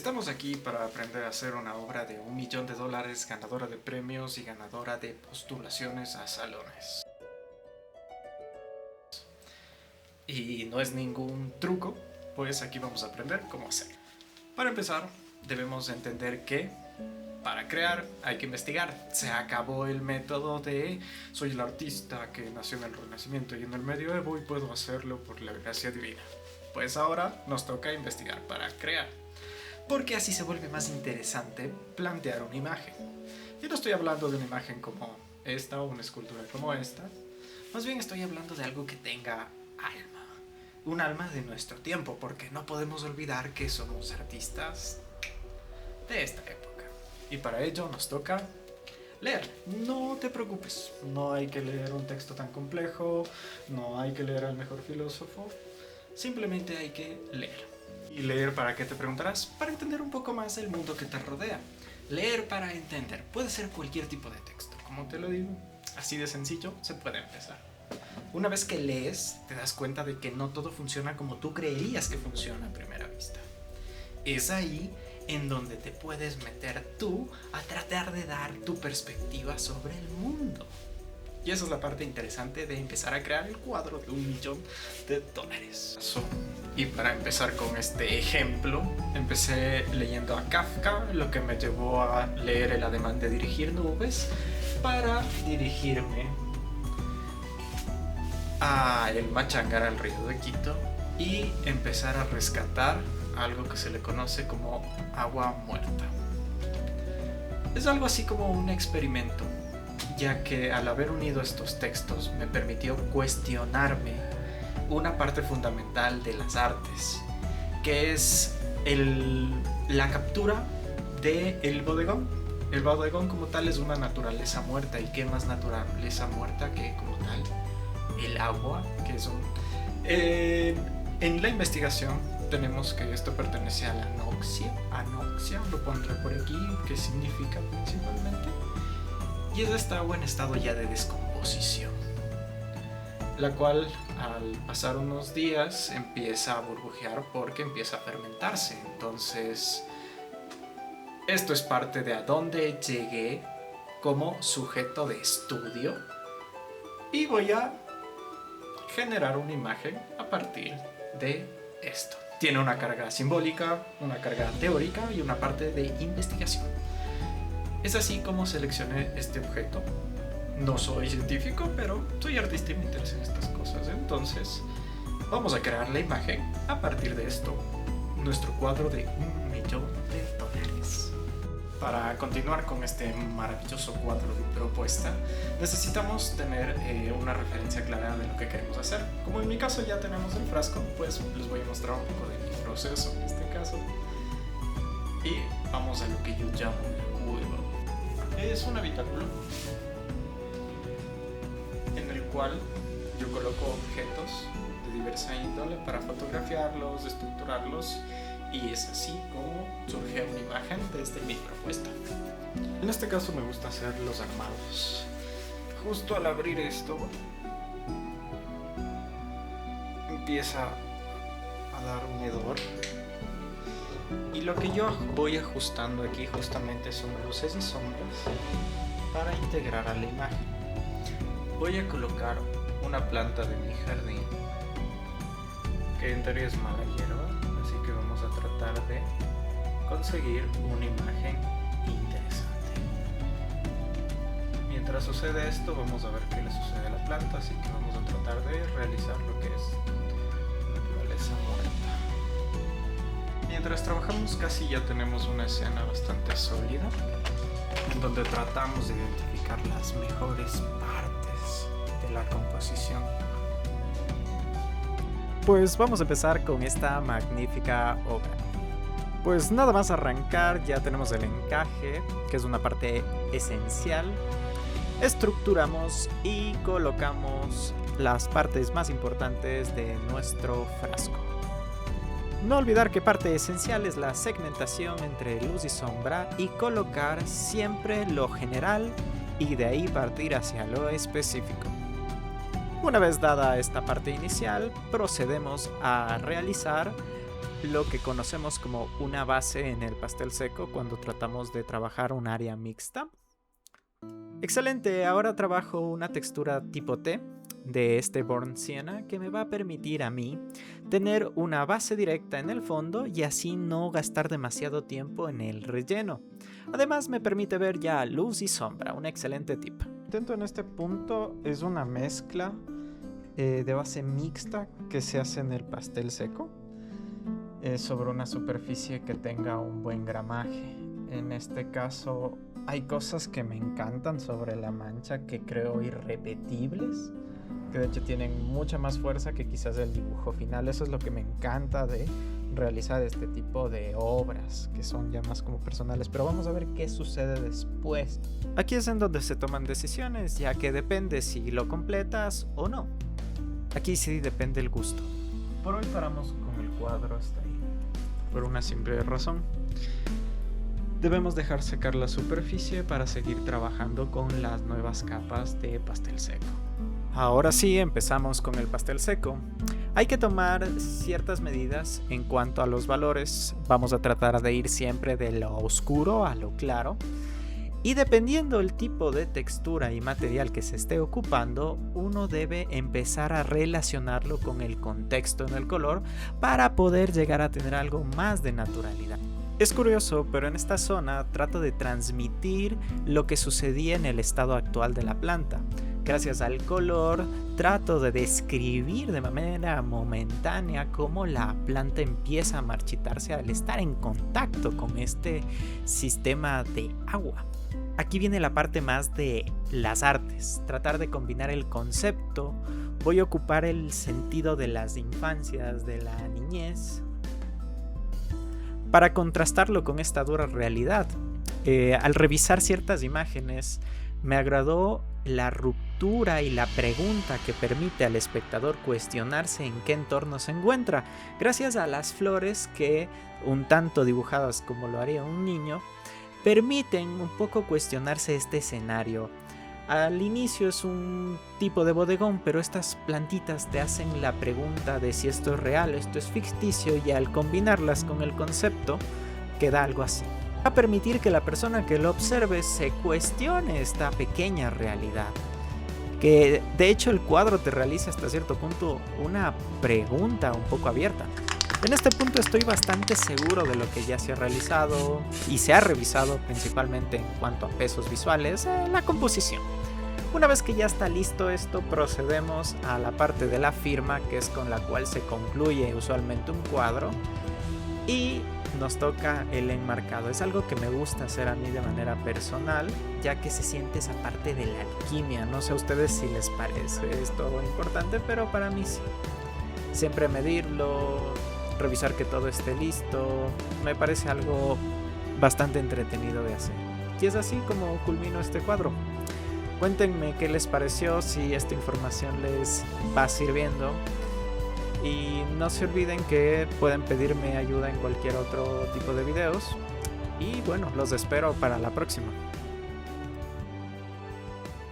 Estamos aquí para aprender a hacer una obra de $1 millón, ganadora de premios y ganadora de postulaciones a salones. Y no es ningún truco, pues aquí vamos a aprender cómo hacerlo. Para empezar, debemos entender que para crear hay que investigar. Se acabó el método de soy el artista que nació en el Renacimiento y en el Medioevo y puedo hacerlo por la gracia divina. Pues ahora nos toca investigar para crear, porque así se vuelve más interesante plantear una imagen. Yo no estoy hablando de una imagen como esta o una escultura como esta, más bien estoy hablando de algo que tenga alma, un alma de nuestro tiempo, porque no podemos olvidar que somos artistas de esta época. Y para ello nos toca leer. No te preocupes, no hay que leer un texto tan complejo, no hay que leer al mejor filósofo, simplemente hay que leer. ¿Y leer para qué, te preguntarás? Para entender un poco más el mundo que te rodea. Leer para entender. Puede ser cualquier tipo de texto. Como te lo digo, así de sencillo se puede empezar. Una vez que lees, te das cuenta de que no todo funciona como tú creerías que funciona a primera vista. Es ahí en donde te puedes meter tú a tratar de dar tu perspectiva sobre el mundo. Y esa es la parte interesante de empezar a crear el cuadro de $1 millón. Y para empezar con este ejemplo, empecé leyendo a Kafka, lo que me llevó a leer El ademán de dirigir nubes, para dirigirme a El Machangar al río de Quito y empezar a rescatar algo que se le conoce como agua muerta. Es algo así como un experimento, ya que al haber unido estos textos me permitió cuestionarme una parte fundamental de las artes, que es la captura del bodegón. El bodegón como tal es una naturaleza muerta, y qué más naturaleza muerta que como tal el agua, que es en la investigación tenemos que esto pertenece a la anoxia, lo pondré por aquí, que significa principalmente, y es esta agua en estado ya de descomposición, la cual al pasar unos días empieza a burbujear porque empieza a fermentarse. Entonces esto es parte de a dónde llegué como sujeto de estudio, y voy a generar una imagen a partir de esto. Tiene una carga simbólica, una carga teórica y una parte de investigación. Es así como seleccioné este objeto. No soy científico, pero soy artista y me interesan estas cosas. Entonces, vamos a crear la imagen a partir de esto, nuestro cuadro de $1 millón. Para continuar con este maravilloso cuadro de propuesta, necesitamos tener una referencia clara de lo que queremos hacer. Como en mi caso ya tenemos el frasco, pues les voy a mostrar un poco de mi proceso en este caso. Y vamos a lo que yo llamo el cubo. Es un habitáculo en el cual yo coloco objetos de diversa índole para fotografiarlos, estructurarlos, y es así como surge una imagen desde mi propuesta. En este caso me gusta hacer los armados. Justo al abrir esto empieza a dar un hedor, y lo que yo voy ajustando aquí justamente son luces y sombras para integrar a la imagen. Voy a colocar una planta de mi jardín que en teoría es mala hierba, así que vamos a tratar de conseguir una imagen interesante. Mientras sucede esto, vamos a ver qué le sucede a la planta, así que vamos a tratar de realizar lo que es naturaleza muerta. Mientras trabajamos, casi ya tenemos una escena bastante sólida, en donde tratamos de identificar las mejores partes de la composición. Pues vamos a empezar con esta magnífica obra. Pues nada más arrancar, ya tenemos el encaje, que es una parte esencial. Estructuramos y colocamos las partes más importantes de nuestro frasco. No olvidar que parte esencial es la segmentación entre luz y sombra, y colocar siempre lo general y de ahí partir hacia lo específico. Una vez dada esta parte inicial, procedemos a realizar lo que conocemos como una base en el pastel seco cuando tratamos de trabajar un área mixta. Excelente, ahora trabajo una textura tipo T de este Burnt Sienna que me va a permitir a mí tener una base directa en el fondo y así no gastar demasiado tiempo en el relleno. Además me permite ver ya luz y sombra, un excelente tip. Intento en este punto es una mezcla de base mixta que se hace en el pastel seco sobre una superficie que tenga un buen gramaje. En este caso hay cosas que me encantan sobre la mancha que creo irrepetibles, que de hecho tienen mucha más fuerza que quizás el dibujo final. Eso es lo que me encanta de realizar este tipo de obras que son ya más como personales, pero vamos a ver qué sucede después. Aquí es en donde se toman decisiones, ya que depende si lo completas o no. Aquí sí depende el gusto. Por hoy paramos con el cuadro hasta ahí, por una simple razón. Debemos dejar secar la superficie para seguir trabajando con las nuevas capas de pastel seco. Ahora sí, empezamos con el pastel seco. Hay que tomar ciertas medidas en cuanto a los valores. Vamos a tratar de ir siempre de lo oscuro a lo claro. Y dependiendo el tipo de textura y material que se esté ocupando, uno debe empezar a relacionarlo con el contexto en el color para poder llegar a tener algo más de naturalidad. Es curioso, pero en esta zona trato de transmitir lo que sucedía en el estado actual de la planta. Gracias al color, trato de describir de manera momentánea cómo la planta empieza a marchitarse al estar en contacto con este sistema de agua. Aquí viene la parte más de las artes, tratar de combinar el concepto. Voy a ocupar el sentido de las infancias, de la niñez, para contrastarlo con esta dura realidad. Al revisar ciertas imágenes, me agradó la ruptura y la pregunta que permite al espectador cuestionarse en qué entorno se encuentra, gracias a las flores que, un tanto dibujadas como lo haría un niño, permiten un poco cuestionarse este escenario. Al inicio es un tipo de bodegón, pero estas plantitas te hacen la pregunta de si esto es real, esto es ficticio, y al combinarlas con el concepto queda algo así. Va a permitir que la persona que lo observe se cuestione esta pequeña realidad. Que de hecho el cuadro te realiza hasta cierto punto una pregunta un poco abierta. En este punto estoy bastante seguro de lo que ya se ha realizado y se ha revisado principalmente en cuanto a pesos visuales, la composición. Una vez que ya está listo esto, procedemos a la parte de la firma, que es con la cual se concluye usualmente un cuadro, y nos toca el enmarcado. Es algo que me gusta hacer a mí de manera personal, ya que se siente esa parte de la alquimia. No sé a ustedes si les parece esto importante, pero para mí sí. Siempre medirlo, revisar que todo esté listo, me parece algo bastante entretenido de hacer. Y es así como culmino este cuadro. Cuéntenme qué les pareció, si esta información les va sirviendo. Y no se olviden que pueden pedirme ayuda en cualquier otro tipo de videos. Y bueno, los espero para la próxima.